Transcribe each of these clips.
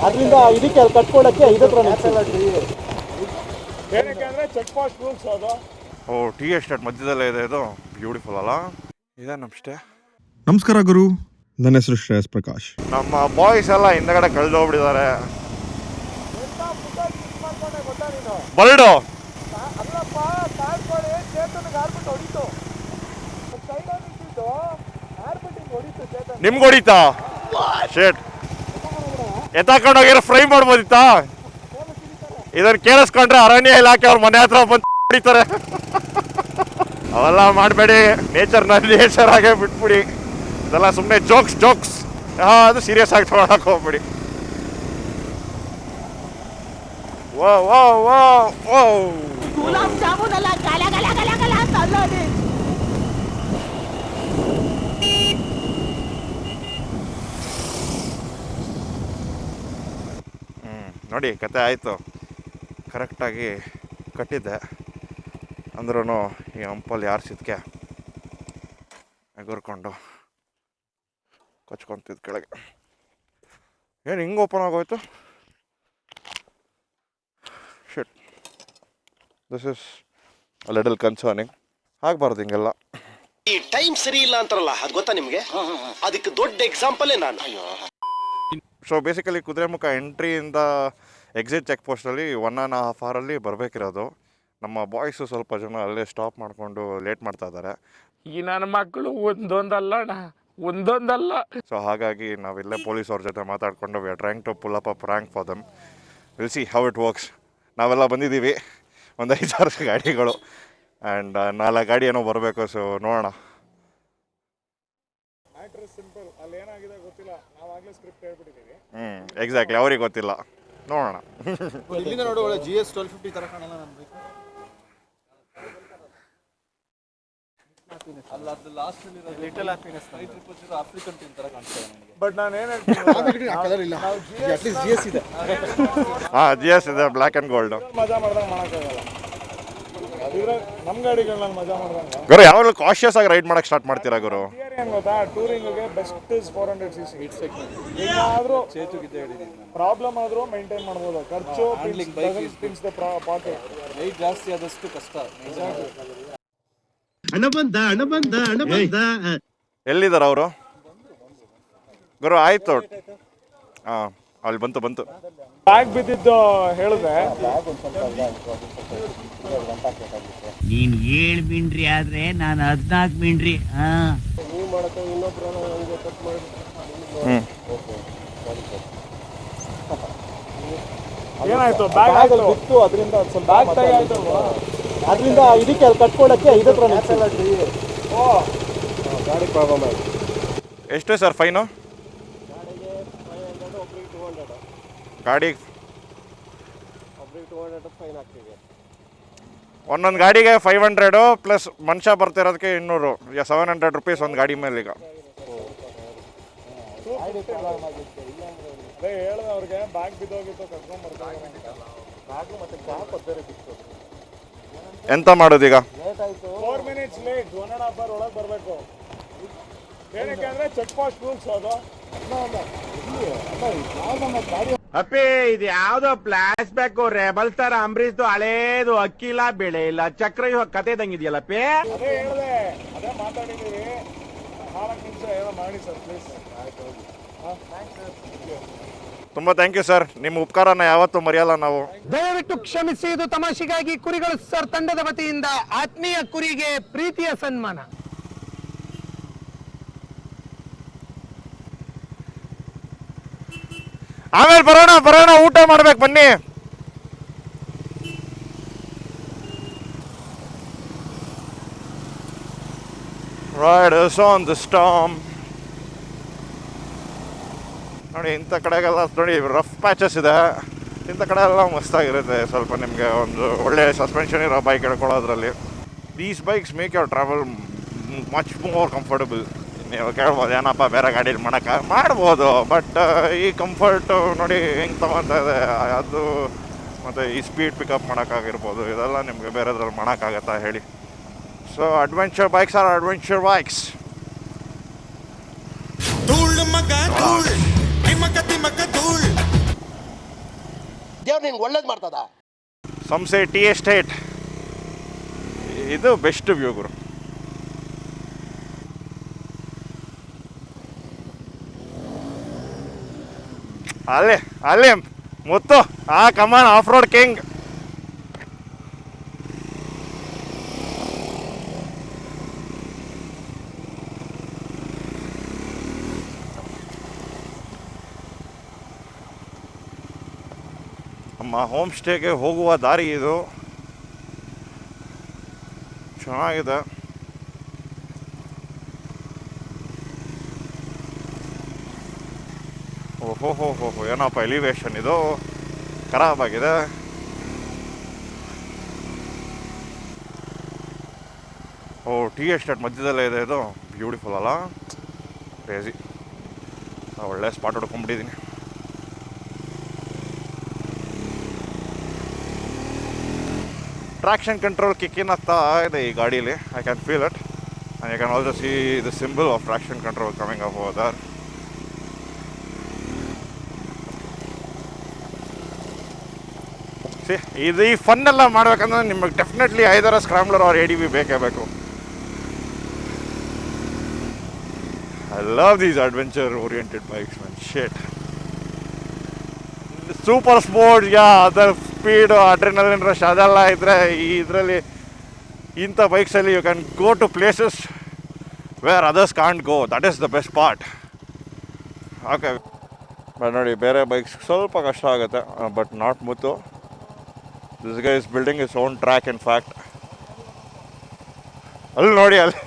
ಅದರಿಂದ ಇದಕ್ಕೆ ಕಟ್ಕೊಡಕ್ಕೆ ಇದತ್ರ ಏನಕ್ಕೆ ಅಂದರೆ ಚೆಕ್ ಪೋಸ್ಟ್ ರೂಲ್ಸ್ ಅದು. ಓ ಟೀ ಎಸ್ಟೇಟ್ ಮಧ್ಯದಲ್ಲೇ ಇದೆ ಇದು. ಬ್ಯೂಟಿಫುಲ್ ಅಲ್ಲ ಇದೆ ನಮ್ಮ ಸ್ಟೇ. ನಮಸ್ಕಾರ ಗುರು, ನನ್ನ ಹೆಸರು ಶ್ರೇಯಸ್ ಪ್ರಕಾಶ್. ನಮ್ಮ ಬಾಯ್ಸ್ ಎಲ್ಲ ಹಿಂದಗಡೆ ಕಳೆದೋಗ್ಬಿಟ್ಟಿದ್ದಾರೆ. ಬರ್ಡು ಅಲ್ಲಪ್ಪ ಕಾಡ್ಕೊಳ್ಳಿ ಚೇತನಿಗೆ ಆರ್ಬಿಟ್ಟು ಹೊಡಿತು. ಸೈಡಲ್ಲಿ ನಿಂತಿದ್ದು ಆರ್ಬಿಟ್ಟು ಹೊಡಿತು ಚೇತನ್. ನಿಮ್ಗೆ ಹೊಡಿತಾ? ಶೇಟ್ ಎತ್ತಾಕೊಂಡೋಗಿರೋ ಫ್ರೈ ಮಾಡ್ಬೋದಿತ್ತಾ? ಇದನ್ನು ಕೇಳಿಸ್ಕೊಂಡ್ರೆ ಅರಣ್ಯ ಇಲಾಖೆ ಅವ್ರ ಮನೆ ಹತ್ರ ಬಂದು ಹೊಡಿತಾರೆ. ಅವೆಲ್ಲ ಮಾಡಬೇಡಿ, ನೇಚರ್ ಆಗೇ ಬಿಟ್ಬಿಡಿ. ಇದೆಲ್ಲ ಸುಮ್ಮನೆ ಜೋಕ್ಸ್. ಅದು ಸೀರಿಯಸ್ ಆಗಿ ತೊಗೊಳಕ್ಕೆ ಹೋಗ್ಬಿಡಿ. ವಾ ವಾ ವಾ ವಾ ಗುಲಾಬ್ ಜಾಮೂನ್ ಅಲ್ಲ, ಗಲ ಗಲ ಗಲ ಗಲ ಅಂತ ಅಲ್ಲೋದಿ. ನೋಡಿ ಕತೆ ಆಯಿತು. ಕರೆಕ್ಟಾಗಿ ಕಟ್ಟಿದ್ದೆ ಅಂದ್ರೂ ಈ ಹಂಪಲ್ಲಿ ಯಾರ್ಸಿದ್ಕೆ ಎಗುರ್ಕೊಂಡು ಕೊಚ್ಕೊಂತಿದ್ದು ಕೆಳಗೆ. ಏನು ಹಿಂಗೆ ಓಪನ್ ಆಗೋಯ್ತು? Shit, this is a little concerning. ಆಗಬಾರ್ದು ಹಿಂಗೆಲ್ಲ. ಈ ಟೈಮ್ ಸರಿ ಇಲ್ಲ ಅಂತಾರಲ್ಲ, ಅದು ಗೊತ್ತಾ ನಿಮಗೆ? ಅದಕ್ಕೆ ದೊಡ್ಡ ಎಕ್ಸಾಂಪಲೇ ನಾನು. ಸೊ ಬೇಸಿಕಲಿ ಕುದುರೆಮುಖ ಎಂಟ್ರಿಯಿಂದ ಎಕ್ಸಿಟ್ ಚೆಕ್ ಪೋಸ್ಟಲ್ಲಿ 1.5 ಅವರಲ್ಲಿ ಬರಬೇಕಿರೋದು. ನಮ್ಮ ಬಾಯ್ಸು ಸ್ವಲ್ಪ ಜನ ಅಲ್ಲೇ ಸ್ಟಾಪ್ ಮಾಡಿಕೊಂಡು ಲೇಟ್ ಮಾಡ್ತಾ ಇದ್ದಾರೆ. ಈ ನನ್ನ ಮಕ್ಕಳು ಒಂದೊಂದಲ್ಲ. ಸೊ ಹಾಗಾಗಿ ನಾವಿಲ್ಲೇ ಪೊಲೀಸ್ ಅವ್ರ ಜೊತೆ ಮಾತಾಡಿಕೊಂಡು we are trying to pull up a prank for them. We'll see how it works. ನಾವೆಲ್ಲ ಬಂದಿದ್ದೀವಿ, ಒಂದು 5-6 ಗಾಡಿಗಳು ಆ್ಯಂಡ್ 4 ಗಾಡಿ ಏನೋ ಬರಬೇಕು. ಸೊ ನೋಡೋಣ. ಸಿಂಪಲ್, ಅಲ್ಲಿ ಏನಾಗಿದೆ ಗೊತ್ತಿಲ್ಲ, ನಾವು ಆಗಲೇ ಸ್ಕ್ರಿಪ್ಟ್ ಹೇಳ್ಬಿಟ್ಟಿದ್ದೀವಿ. ಎಕ್ಸಾಕ್ಟ್ಲಿ, ಅವ್ರಿಗೆ ಗೊತ್ತಿಲ್ಲ. ನೋಡೋಣ. ಇಲ್ಲಿಂದ ನೋಡಿ ಒಳ್ಳೆ GS 1250 ತರ ಕಾಣಲ್ಲ ನನ್ನ ಬೈಕ್. ಅಲ್ಲ, ಅದು ಲಾಸ್ಟ್ ಅಲ್ಲಿ ಇರೋ ಲಿಟಲ್ ಹ್ಯಾಪಿನೆಸ್ 900 ಆಫ್ರಿಕನ್ ಟೀಮ್ ತರ ಕಾಣ್ತಾ ಇದೆ ನನಗೆ. ಬಟ್ ನಾನು ಏನು ಹೇಳ್ತೀನಿ, ಆ ಕಲರ್ ಇಲ್ಲ, ಅಟ್ ಲೀಸ್ಟ್ GS ಇದೆ. GS ಇದೆ, ಬ್ಲ್ಯಾಕ್ ಆ್ಯಂಡ್ ಗೋಲ್ಡ್. ಮಜಾ ಮಾಡ್ದಂಗೆ ಮಾಡೋಕ್ಕಾಗಲ್ಲ. ಅದಿದ್ರೆ ನಮ್ಮ ಗಾಡಿಗಳನ್ನ ಮಜಾ ಮಾಡ್ದಂಗೆ. ಗುರು ಯಾವಾಗಲೂ ಕಾಶಿಯಸ್ ಆಗಿ ರೈಡ್ ಮಾಡಕ್ಕೆ ಸ್ಟಾರ್ಟ್ ಮಾಡ್ತೀರಾ ಗುರು? ಏನು ಗೊತ್ತಾ, ಟೂರಿಂಗ್ಗೆ ಬೆಸ್ಟ್ ಇಸ್ 400cc. ಏನಾದರೂ ಪ್ರಾಬ್ಲಮ್ ಆದರೂ ಮೇಂಟೈನ್ ಮಾಡ್ಬೋದು. ಖರ್ಚು ಪಿನ್ಸ್ ದ ಪಾಟ್. ವೆಯ್ಟ್ ಜಾಸ್ತಿ ಆದಷ್ಟು ಕಷ್ಟ. ಹಣ ಬಂದ. ಎಲ್ಲಿದ್ದಾರೆ ಅವರು? ಗುರು ಆಯ್ತು. ಹಾಂ, ಅಲ್ಲಿ ಬಂತು. ಬ್ಯಾಗ್ ಬಿದ್ದಿದ್ದು ಹೇಳಿದೆ. ನೀನ್ 7 ಮಿಂಡ್ರಿ ಆದ್ರೆ ನಾನು 14 ಮಿಂಡ್ರಿ. ಏನಾಯ್ತು? ಬ್ಯಾಗ್ ಬಿತ್ತು, ಅದರಿಂದ ಸ್ವಲ್ಪ ಬ್ಯಾಗ್ ಆಯ್ತು. ಅದರಿಂದ ಇದಕ್ಕೆ ಕಟ್ಕೊಡಕ್ಕೆ ಇದತ್ರ ಓ ಗಾಡಿ ಪ್ರಾಬ್ಲಮ್ ಆಯ್ತು. ಎಷ್ಟು ಸರ್ ಫೈನು? ಗಾಡಿ ಒಬ್ರಿಗೆ 200 ಫೈನ್ ಆಗ್ತಿದೆ. ಒಂದೊಂದು ಗಾಡಿಗೆ 500 ಪ್ಲಸ್ ಮನುಷ್ಯ ಬರ್ತಿರೋದಕ್ಕೆ 200, 700 ರುಪೀಸ್ ಒಂದು ಗಾಡಿ ಮೇಲೆ ಈಗ. ಅದೇ ಹೇಳಿದೆ ಅವ್ರಿಗೆ, ಬ್ಯಾಗ್ ಬಿದ್ದೋಗಿತ್ತು, ಕರ್ಕೊಂಡ್ಬರ್ತಾರೆ. ಬ್ಯಾಗು ಮತ್ತು ಕ್ಯಾಪ್ ಬೇರೆ ಬಿತ್ತು. ಎಂತ ಮಾಡೋದೀಗ? 4 ಮಿನಿಟ್ಸ್ ಲೇಟ್, 1.5 ಅವರ್ ಒಳಗೆ ಬರಬೇಕು. ಏನಕ್ಕೆ ಅಂದರೆ ಚೆಕ್ ಪೋಸ್ಟ್ ರೂಲ್ಸ್ ಅದು. ಅಪ್ಪಿ, ಇದು ಯಾವ್ದೋ ಫ್ಲಾಶ್ ಬ್ಯಾಕ್ ರೆಬಲ್ ತರ ಅಂಬರೀಶ್ದು ಹಳೇದು. ಅಕ್ಕಿಲ್ಲ, ಬೆಳೆ ಇಲ್ಲ, ಚಕ್ರ ಕತೆ ಇದಂಗಿದೆಯಲ್ಲಪ್ಪಿ. ಅದೇ ಹೇಳಿದೆ, ಅದೇ ಮಾತಾಡಿದ್ದೀವಿ. 4 ನಿಮಿಷ ಏನೋ ಮಾಡಿ ಸರ್ ಪ್ಲೀಸ್. ಆಯ್ತು, ಹೋಗಿ. ತುಂಬ ಥ್ಯಾಂಕ್ ಯು ಸರ್. ನಿಮ್ಮ ಉಪಕಾರನ ಯಾವತ್ತೂ ಮರೆಯಲ್ಲ ನಾವು. ದಯವಿಟ್ಟು ಕ್ಷಮಿಸಿ, ಇದು ತಮಾಷೆಗಾಗಿ ಕುರಿಗಳು ಸರ್ ತಂಡದ ವತಿಯಿಂದ ಆತ್ಮೀಯ ಕುರಿಗೆ ಪ್ರೀತಿಯ ಸನ್ಮಾನ. ಆಮೇಲೆ ಬರೋಣ, ಊಟ ಮಾಡ್ಬೇಕು ಬನ್ನಿ. Riders on the storm. ನೋಡಿ ಇಂಥ ಕಡೆಗೆಲ್ಲ ನೋಡಿ ರಫ್ ಪ್ಯಾಚಸ್ ಇದೆ. ಇಂಥ ಕಡೆ ಎಲ್ಲ ಮಸ್ತಾಗಿರುತ್ತೆ. ಸ್ವಲ್ಪ ನಿಮಗೆ ಒಂದು ಒಳ್ಳೆ ಸಸ್ಪೆನ್ಷನ್ ಇರೋ ಬೈಕ್ ಹಿಡ್ಕೊಳ್ಳೋದ್ರಲ್ಲಿ. These bikes make your travel much more comfortable. ನೀವು ಕೇಳ್ಬೋದು, ಏನಪ್ಪ ಬೇರೆ ಗಾಡೀಲಿ ಮಾಡ್ಬೋದು, ಬಟ್ ಈ ಕಂಫರ್ಟು ನೋಡಿ ಹೆಂಗೆ ತೊಗೊತಾ ಇದೆ. ಅದು ಮತ್ತು ಈ ಸ್ಪೀಡ್ ಪಿಕಪ್ ಮಾಡೋಕ್ಕಾಗಿರ್ಬೋದು, ಇದೆಲ್ಲ ನಿಮಗೆ ಬೇರೆದ್ರಲ್ಲಿ ಮಾಡೋಕ್ಕಾಗತ್ತಾ ಹೇಳಿ? So adventure bikes or adventure bikes. ದೇವ್ರು ನಿನ್ಗೆ ಒಳ್ಳೇದು ಮಾಡ್ತದ. ಸಂಸೆ ಟೀ ಎಸ್ಟೇಟ್ ಇದು ಬೆಸ್ಟ್ ವ್ಯೂ ಗುರು. ಅಲ್ಲಿ Muttu come on off road king. ನಮ್ಮ ಹೋಮ್ ಸ್ಟೇಗೆ ಹೋಗುವ ದಾರಿ ಇದು, ಚೆನ್ನಾಗಿದೆ. ಓಹೋ ಏನಪ್ಪ ಎಲಿವೇಶನ್ ಇದು ಖರಾಬ್ ಆಗಿದೆ. ಟೀ ಎಸ್ಟೇಟ್ ಮಧ್ಯದಲ್ಲೇ ಇದೆ ಇದು. ಬ್ಯೂಟಿಫುಲ್ ಅಲ್ಲ, ಕ್ರೇಜಿ. ಒಳ್ಳೆ ಸ್ಪಾಟ್ ಹೊಡ್ಕೊಂಡ್ಬಿಟ್ಟಿದ್ದೀನಿ. ಟ್ರಾಕ್ಷನ್ ಕಂಟ್ರೋಲ್ ಕಿಕ್ ಇನ್ ಆಗ್ತಾ ಇದೆ ಈ ಗಾಡೀಲಿ. I can feel it and you can also see the symbol of traction control coming up over there. ಇದು ಈ ಫನ್ ಎಲ್ಲ ಮಾಡ್ಬೇಕಂದ್ರೆ ನಿಮಗೆ ಡೆಫಿನೆಟ್ಲಿ ಐದರ ಸ್ಕ್ರಾಮ್ಲರ್ ಆರ್ ADV ಬೇಕೇ ಬೇಕು. I love these adventure oriented bikes man. ಶೇಟ್ ಸೂಪರ್ ಸ್ಪೋರ್ಟ್ ಅದರ ಸ್ಪೀಡು ಅಡ್ರಿನಲಿನ್ ರಶ್ ಅದೆಲ್ಲ ಇದ್ದರೆ ಇದರಲ್ಲಿ ಇಂಥ ಬೈಕ್ಸಲ್ಲಿ you can go to places where others can't go. That is the best part. Okay but ನೋಡಿ ಬೇರೆ ಬೈಕ್ಸ್ ಸ್ವಲ್ಪ ಕಷ್ಟ ಆಗುತ್ತೆ, but not Muthu. This guy is building his own track in fact. ಅಲ್ಲಿ ನೋಡಿ ಅಲ್ಲಿ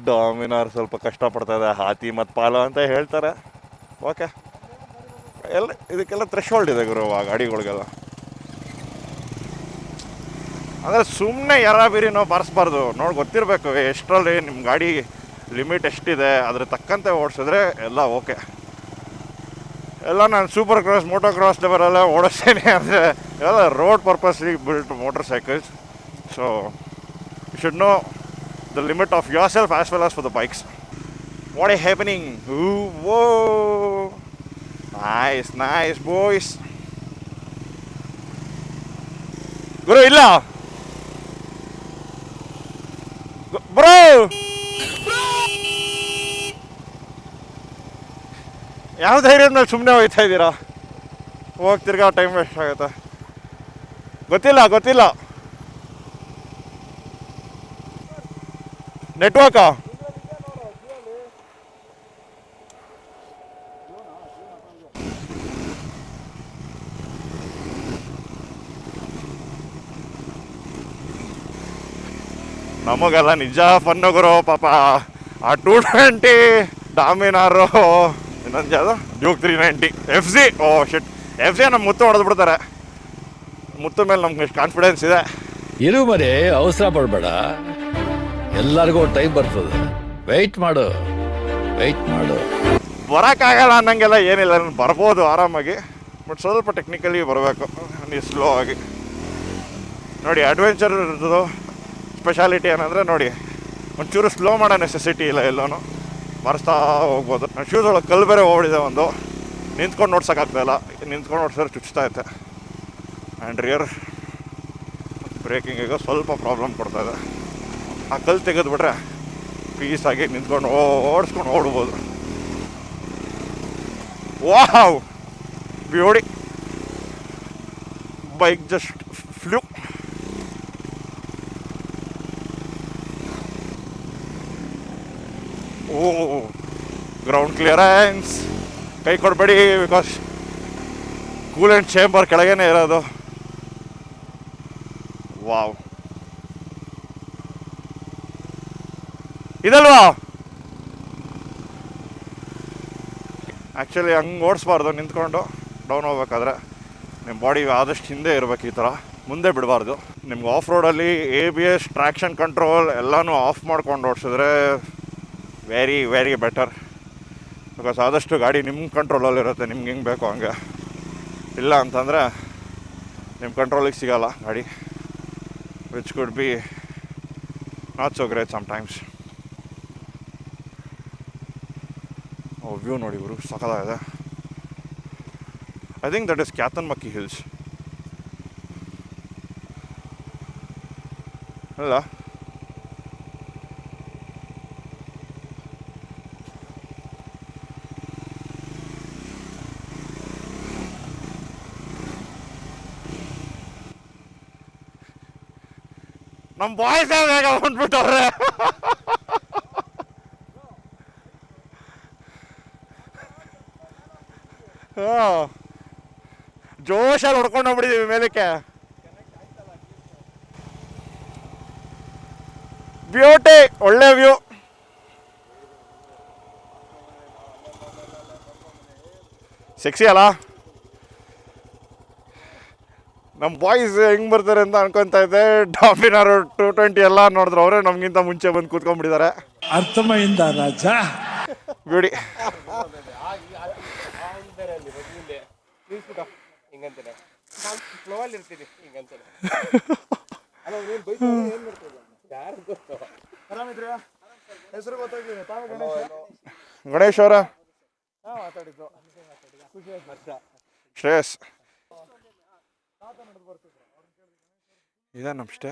ಡಾಮಿನಾರ್ ಸ್ವಲ್ಪ ಕಷ್ಟಪಡ್ತಾ ಇದೆ. ಹಾತಿ ಮತ್ತು ಪಾಲ ಅಂತ ಹೇಳ್ತಾರೆ. ಓಕೆ ಎಲ್ಲ ಇದಕ್ಕೆಲ್ಲ ಥ್ರೆಶೋಲ್ಡ್ ಇದೆ ಗುರು ಆ ಗಾಡಿಗಳಿಗೆಲ್ಲ. ಅಂದರೆ ಸುಮ್ಮನೆ ಯಾರಾಬಿರಿ ನಾವು ಬಾರಿಸ್ಬಾರ್ದು. ನೋಡಿ ಗೊತ್ತಿರಬೇಕು ಎಷ್ಟರಲ್ಲಿ ನಿಮ್ಮ ಗಾಡಿ ಲಿಮಿಟ್ ಎಷ್ಟಿದೆ, ಅದ್ರ ತಕ್ಕಂತೆ ಓಡಿಸಿದ್ರೆ ಎಲ್ಲ ಓಕೆ. ಎಲ್ಲ ನಾನು ಸೂಪರ್ ಕ್ರಾಸ್ ಮೋಟೋ ಕ್ರಾಸ್ ಲೆವೆಲೆಲ್ಲ ಓಡಿಸ್ತೇನೆ ಅಂದರೆ ಎಲ್ಲ ರೋಡ್ ಪರ್ಪಸ್ಗೆ built motorcycles. So you should know the limit of yourself as well as for the bikes. What is happening? Ooh, whoa, nice boys. Guru illa bro ಯಾವ ಧೈರ್ಯದ ಮೇಲೆ ಸುಮ್ಮನೆ ಹೋಗ್ತಾ ಇದ್ದೀರಾ? ಹೋಗ್ತಿರ್ಗಾ ಟೈಮ್ ವೇಸ್ಟ್ ಆಗುತ್ತೆ. ಗೊತ್ತಿಲ್ಲ ನೆಟ್ವರ್ಕಾ? ನಮಗೆಲ್ಲ ನಿಜ ಫನ್ನು ಗುರು. ಪಾಪ ಆ 220 ಡಾಮಿನಾರು, ಇನ್ನೊಂದು ಯಾವುದು ಡ್ಯೂಕ್ 390 FC. ಓ ಶಿಟ್, FC ನಮ್ಮ ಮುತ್ತು ಹೊಡೆದು ಬಿಡ್ತಾರೆ. ಮುತ್ತು ಮೇಲೆ ನಮ್ಗೆ ಎಷ್ಟು ಕಾನ್ಫಿಡೆನ್ಸ್ ಇದೆ. ಇರು ಮರೆ, ಅವಸರ ಪಡಬೇಡ, ಎಲ್ಲರಿಗೂ ಟೈಮ್ ಬರ್ತದೆ. ವೆಯ್ಟ್ ಮಾಡು. ಬರೋಕ್ಕಾಗಲ್ಲ ಅನ್ನಂಗೆಲ್ಲ ಏನಿಲ್ಲ, ಬರ್ಬೋದು ಆರಾಮಾಗಿ. ಬಟ್ ಸ್ವಲ್ಪ ಟೆಕ್ನಿಕಲಿ ಬರಬೇಕು, ನೀವು ಸ್ಲೋ ಆಗಿ. ನೋಡಿ ಅಡ್ವೆಂಚರ್ ಇರೋದು ಸ್ಪೆಷಾಲಿಟಿ ಏನಂದರೆ ನೋಡಿ ಒಂಚೂರು ಸ್ಲೋ ಮಾಡೋ ನೆಸೆಸಿಟಿ ಇಲ್ಲ, ಎಲ್ಲೂ ಮರೆಸ್ತಾ ಹೋಗ್ಬೋದು. ನಾನು ಶೂಸ್ ಒಳಗೆ ಕಲ್ಲು ಬೇರೆ ಓಡಿದೆ ಒಂದು, ನಿಂತ್ಕೊಂಡು ನೋಡ್ಸೋಕ್ಕಾಗ್ತಾಯಿಲ್ಲ. ನಿಂತ್ಕೊಂಡು ನೋಡ್ಸಿದ್ರೆ ಚುಚ್ತಾ ಐತೆ. ಆ್ಯಂಡ್ ರಿಯರ್ ಬ್ರೇಕಿಂಗಿಗೆ ಸ್ವಲ್ಪ ಪ್ರಾಬ್ಲಮ್ ಕೊಡ್ತಾಯಿದೆ. ಆ ಕಲ್ಲು ತೆಗೆದುಬಿಟ್ರೆ ಪೀಸಾಗಿ ನಿಂತ್ಕೊಂಡು ಓಡಿಸ್ಕೊಂಡು ಓಡ್ಬೋದು. Wow, beauty. Bike just flew. Oh, ground clearance. ಕೈ ಕೊಡಬೇಡಿ, ಬಿಕಾಸ್ ಕೂಲೆಂಟ್ ಚೇಂಬರ್ ಕೆಳಗೇನೆ ಇರೋದು. ವಾವ್, ಇದಲ್ವಾ? ಆ್ಯಕ್ಚುಲಿ ಹಂಗೆ ಓಡಿಸ್ಬಾರ್ದು, ನಿಂತ್ಕೊಂಡು ಡೌನ್ ಹೋಗ್ಬೇಕಾದ್ರೆ ನಿಮ್ಮ ಬಾಡಿ ಆದಷ್ಟು ಹಿಂದೆ ಇರಬೇಕು, ಈ ಥರ ಮುಂದೆ ಬಿಡಬಾರ್ದು. ನಿಮ್ಗೆ ಆಫ್ ರೋಡಲ್ಲಿ ABS ಟ್ರ್ಯಾಕ್ಷನ್ ಕಂಟ್ರೋಲ್ ಎಲ್ಲನೂ ಆಫ್ ಮಾಡ್ಕೊಂಡು ಓಡಿಸಿದ್ರೆ ವೆರಿ ವೆರಿ ಬೆಟರ್. ಬಿಕಾಸ್ ಆದಷ್ಟು ಗಾಡಿ ನಿಮ್ಮ ಕಂಟ್ರೋಲಲ್ಲಿರುತ್ತೆ, ನಿಮ್ಗೆ ಹೆಂಗೆ ಬೇಕೋ ಹಂಗೆ. ಇಲ್ಲ ಅಂತಂದರೆ ನಿಮ್ಮ ಕಂಟ್ರೋಲಿಗೆ ಸಿಗೋಲ್ಲ ಗಾಡಿ, which could be not so great sometimes. View ನೋಡಿ ಗುರು, ಸಖತ್ತಾಗಿದೆ. I think that is Kyathanmakki hills ಅಲ್ಲ? ನಮ್ಮ ಬಾಯ್ಸ್ ಬೇಗ ಬಂದ್ಬಿಟ್ಟವ್ರೆ. ಜೋಶಲ್ಲಿ ಹೊಡ್ಕೊಂಡು ಹೋಗ್ಬಿಟ್ಟಿದ್ದೀವಿ ಮೇಲಕ್ಕೆ. ಬ್ಯೂಟಿ, ಒಳ್ಳೆ ವ್ಯೂ. ಸೆಕ್ಸಿ ಅಲ್ಲ? ನಮ್ಮ ಬಾಯ್ಸ್ ಹೆಂಗೆ ಬರ್ತಾರೆ ಅಂತ ಅನ್ಕೊತಾ ಇದ್ದೆ. ಡಾಮಿನಾರ್ 220 ಎಲ್ಲ ನೋಡಿದ್ರು ಅವರೇ ನಮಗಿಂತ ಮುಂಚೆ ಬಂದು ಕೂತ್ಕೊಂಡ್ಬಿಟ್ಟಿದ್ದಾರೆ. ಅರ್ಥಮೈಂದ ರಾಜ. ಬ್ಯೂಟಿ. ಹೆಸರು ಗೊತ್ತಾಗ್ಲಿಲ್ಲ. ಗಣೇಶ್ ಅವರ ಮಾತಾಡಿದ್ದು ಶ್ರೇಯಸ್ ಇದೆ ನಮಸ್ತೆ.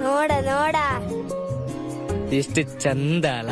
ನೋಡ ನೋಡ ಎಷ್ಟು ಚಂದ ಅಲ್ಲ.